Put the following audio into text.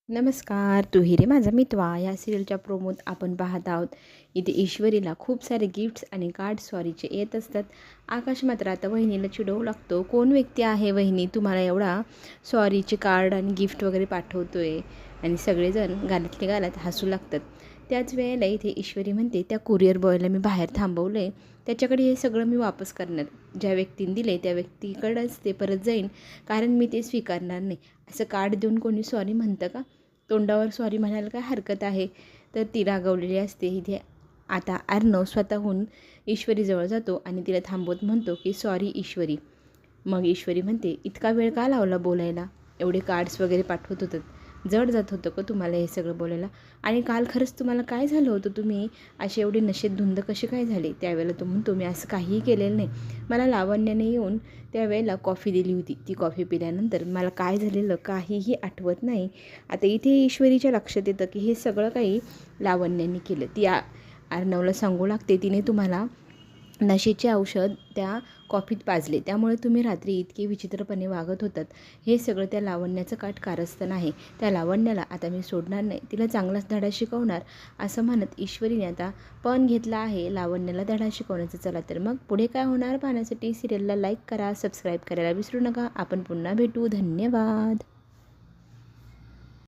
नमस्कार, तू रे माझा मितवा या सिरियलच्या प्रोमोत आपण पाहत आहोत. इथे ईश्वरीला खूप सारे गिफ्ट्स आणि कार्ड सॉरीचे येत असतात. आकाश मात्र आता वहिनीला चिडवू लागतो. कोण व्यक्ती आहे वहिनी, तुम्हाला एवढा सॉरीचे कार्ड आणि गिफ्ट वगैरे पाठवतोय? आणि सगळेजण गालातले गालात हसू लागतात. त्याच वेळेला इथे ईश्वरी म्हणते, त्या कुरिअर बॉयला मी बाहेर थांबवलं आहे, त्याच्याकडे हे सगळं मी वापस करणार. ज्या व्यक्तीने दिले त्या व्यक्तीकडंच ते परत जाईन, कारण मी ते स्वीकारणार नाही. असं कार्ड देऊन कोणी सॉरी म्हणतं का? तोंडावर सॉरी म्हणायला काय हरकत आहे? तर ती रागवलेली असते. इथे आता अर्णव स्वतःहून ईश्वरीजवळ जातो आणि तिला थांबवत म्हणतो की सॉरी ईश्वरी. मग ईश्वरी म्हणते, इतका वेळ का लावला बोलायला? एवढे कार्ड्स वगैरे पाठवत होतं, जड जात होतं का तुम्हाला हे सगळं बोलायला? आणि काल खरंच तुम्हाला काय झालं होतं? तुम्ही असे एवढे नशेत धुंद कसे काय झाले? त्यावेळेला तो म्हणतो, मी असं काहीही केलेलं नाही. मला लावण्याने येऊन त्यावेळेला कॉफी दिली होती. ती कॉफी पिल्यानंतर मला काय झालेलं काहीही आठवत नाही. आता इथे ईश्वरीच्या लक्षात येतं की हे सगळं काही लावण्याने केलं. ती अर्णवला सांगू लागते, तिने तुम्हाला नशेचे औषध त्या कॉफीत पाजले, त्यामुळे तुम्ही रात्री इतके विचित्रपणे वागत होतात. हे सगळं त्या लावण्याचं कारस्थान आहे. त्या लावण्याला आता मी सोडणार नाही, तिला चांगलाच धडा शिकवणार, असं म्हणत ईश्वरीने आता पण घेतला आहे लावण्याला धडा शिकवण्याचा. चला तर मग पुढे काय होणार पाहण्यासाठी सिरियलला लाईक करा, सबस्क्राईब करायला विसरू नका. आपण पुन्हा भेटू. धन्यवाद.